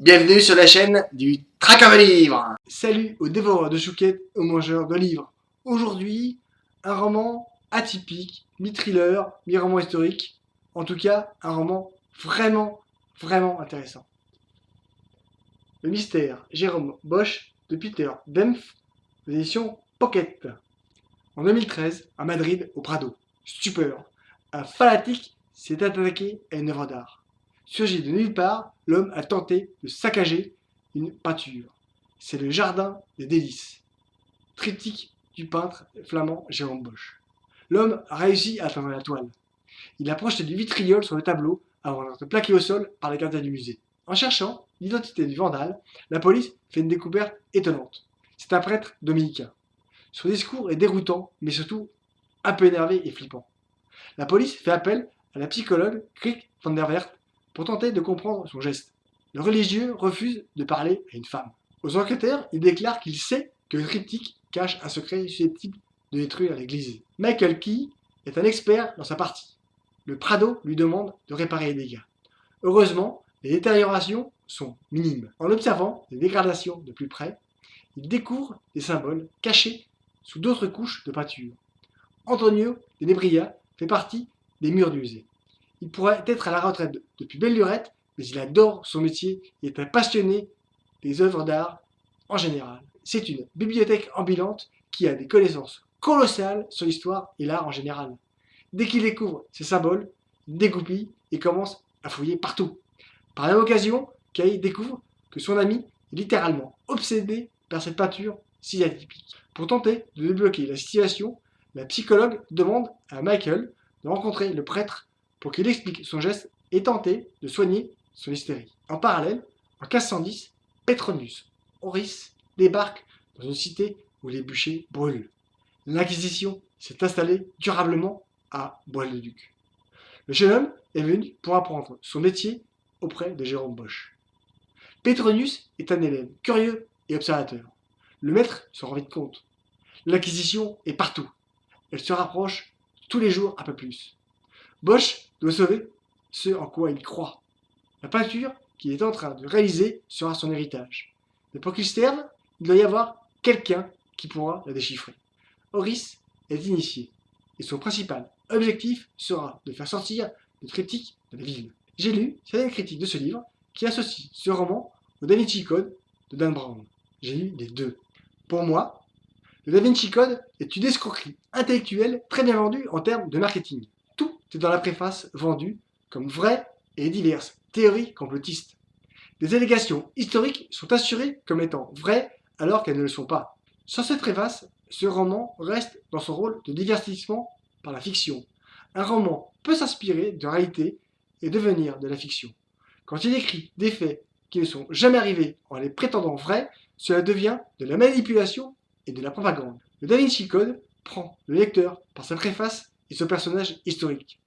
Bienvenue sur la chaîne du Traqueur de livres. Salut aux dévoreurs de chouquettes, aux mangeurs de livres. Aujourd'hui, un roman atypique, mi-thriller, mi-roman historique. En tout cas, un roman vraiment intéressant. Le mystère, Jérôme Bosch, de Peter Dempf, aux éditions Pocket. En 2013, à Madrid, au Prado. Stupeur. Un fanatique s'est attaqué à une œuvre d'art. Surgi de nulle part, l'homme a tenté de saccager une peinture. C'est le jardin des délices. Triptyque du peintre flamand Jérôme Bosch. L'homme a réussi à atteindre la toile. Il a projeté du vitriol sur le tableau avant d'être plaqué au sol par les gardiens du musée. En cherchant l'identité du vandale, la police fait une découverte étonnante. C'est un prêtre dominicain. Son discours est déroutant, mais surtout un peu énervé et flippant. La police fait appel à la psychologue Crick van der Wert pour tenter de comprendre son geste. Le religieux refuse de parler à une femme. Aux enquêteurs, il déclare qu'il sait que le triptyque cache un secret susceptible de détruire l'église. Michael Key est un expert dans sa partie. Le Prado lui demande de réparer les dégâts. Heureusement, les détériorations sont minimes. En observant les dégradations de plus près, il découvre des symboles cachés sous d'autres couches de peinture. Antonio de Nebria fait partie des murs du musée. Il pourrait être à la retraite depuis belle lurette, mais il adore son métier et est un passionné des œuvres d'art en général. C'est une bibliothèque ambulante qui a des connaissances colossales sur l'histoire et l'art en général. Dès qu'il découvre ces symboles, il dégoupille et commence à fouiller partout. Par la même occasion, Kay découvre que son ami est littéralement obsédé par cette peinture si atypique. Pour tenter de débloquer la situation, la psychologue demande à Michael de rencontrer le prêtre pour qu'il explique son geste et tenter de soigner son hystérie. En parallèle, en 1510, Petronius Oris débarque dans une cité où les bûchers brûlent. L'Inquisition s'est installée durablement à Bois-le-Duc. Le jeune homme est venu pour apprendre son métier auprès de Jérôme Bosch. Petronius est un élève curieux et observateur. Le maître se rend vite compte. L'Inquisition est partout. Elle se rapproche tous les jours un peu plus. Bosch doit sauver ce en quoi il croit. La peinture qu'il est en train de réaliser sera son héritage. Mais pour qu'il se serve, il doit y avoir quelqu'un qui pourra la déchiffrer. Horis est initié, et son principal objectif sera de faire sortir le triptyque de la ville. J'ai lu certaines critiques de ce livre qui associent ce roman au Da Vinci Code de Dan Brown. J'ai lu les deux. Pour moi, le Da Vinci Code est une escroquerie intellectuelle très bien vendue en termes de marketing. Tout est dans la préface vendue comme vraie et diverses théories complotistes. Des allégations historiques sont assurées comme étant vraies alors qu'elles ne le sont pas. Sans cette préface, ce roman reste dans son rôle de divertissement par la fiction. Un roman peut s'inspirer de réalité et devenir de la fiction. Quand il écrit des faits qui ne sont jamais arrivés en les prétendant vrais, cela devient de la manipulation et de la propagande. Le Da Vinci Code prend le lecteur par sa préface et son personnage historique.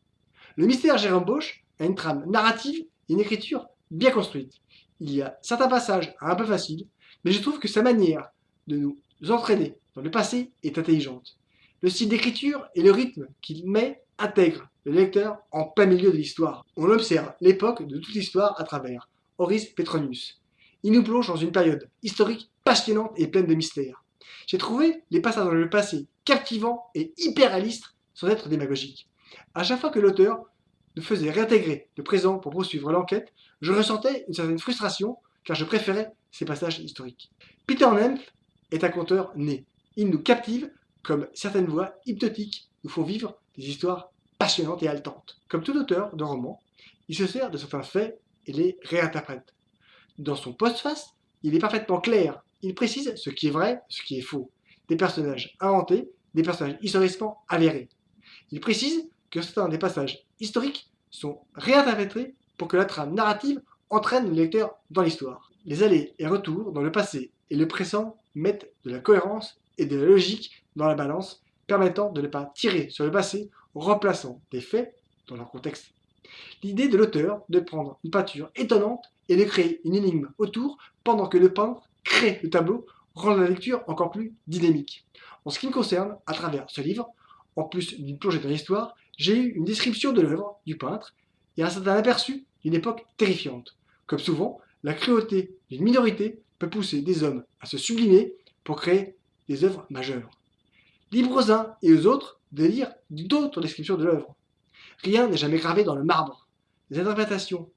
Le mystère Jérôme Bosch a une trame narrative et une écriture bien construite. Il y a certains passages un peu faciles, mais je trouve que sa manière de nous entraîner dans le passé est intelligente. Le style d'écriture et le rythme qu'il met intègrent le lecteur en plein milieu de l'histoire. On observe l'époque de toute l'histoire à travers Horis Petronius. Il nous plonge dans une période historique passionnante et pleine de mystères. J'ai trouvé les passages dans le passé captivants et hyper réalistes sans être démagogiques. À chaque fois que l'auteur nous faisait réintégrer le présent pour poursuivre l'enquête, je ressentais une certaine frustration car je préférais ces passages historiques. Peter Dempf est un conteur né. Il nous captive comme certaines voix hypnotiques nous font vivre des histoires passionnantes et haletantes. Comme tout auteur de romans, il se sert de certains faits et les réinterprète. Dans son postface, il est parfaitement clair. Il précise ce qui est vrai, ce qui est faux. Des personnages inventés, des personnages historiquement avérés. Il précise que certains des passages historiques sont réinterprétés pour que la trame narrative entraîne le lecteur dans l'histoire. Les allers et retours dans le passé et le présent mettent de la cohérence et de la logique dans la balance, permettant de ne pas tirer sur le passé en remplaçant des faits dans leur contexte. L'idée de l'auteur de prendre une peinture étonnante et de créer une énigme autour pendant que le peintre crée le tableau rend la lecture encore plus dynamique. En ce qui me concerne, à travers ce livre, en plus d'une plongée dans l'histoire, j'ai eu une description de l'œuvre du peintre et un certain aperçu d'une époque terrifiante. Comme souvent, La cruauté d'une minorité peut pousser des hommes à se sublimer pour créer des œuvres majeures. Libre aux uns et aux autres de lire d'autres descriptions de l'œuvre. Rien n'est jamais gravé dans le marbre. Les interprétations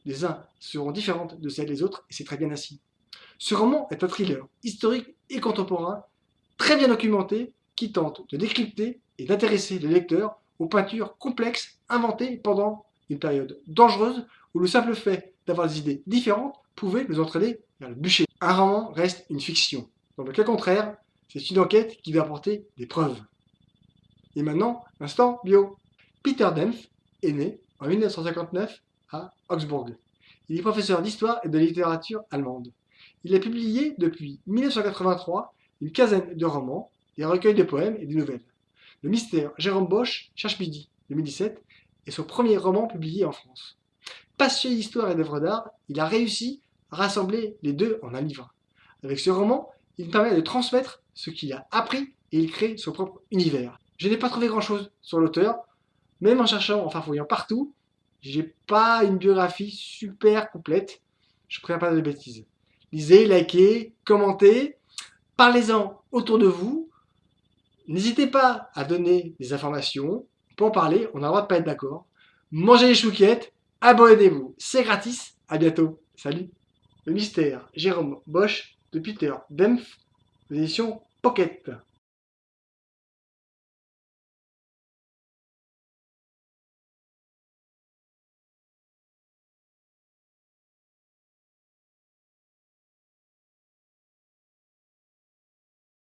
des uns seront différentes de celles des autres et c'est très bien ainsi. Ce roman est un thriller historique et contemporain, très bien documenté, qui tente de décrypter et d'intéresser le lecteur aux peintures complexes inventées pendant une période dangereuse où le simple fait d'avoir des idées différentes pouvait nous entraîner vers le bûcher. Un roman reste une fiction. Dans le cas contraire, c'est une enquête qui doit apporter des preuves. Et maintenant, l'instant bio. Peter Dempf est né en 1959 à Augsbourg. Il est professeur d'histoire et de littérature allemande. Il a publié depuis 1983 une quinzaine de romans, des recueils de poèmes et des nouvelles. Le mystère Jérôme Bosch cherche midi, 2017, est son premier roman publié en France. Passionné d'histoire et d'œuvres d'art, il a réussi à rassembler les deux en un livre. Avec ce roman, il permet de transmettre ce qu'il a appris et il crée son propre univers. Je n'ai pas trouvé grand-chose sur l'auteur, même en cherchant, en farfouillant partout, j'ai pas une biographie super complète. Je préfère pas de bêtises. Lisez, likez, commentez, parlez-en autour de vous. N'hésitez pas à donner des informations. On peut en parler, on a le droit de pas être d'accord. Mangez les chouquettes, abonnez-vous, c'est gratis. À bientôt. Salut. Le mystère Jérôme Bosch de Peter Dempf, édition Pocket.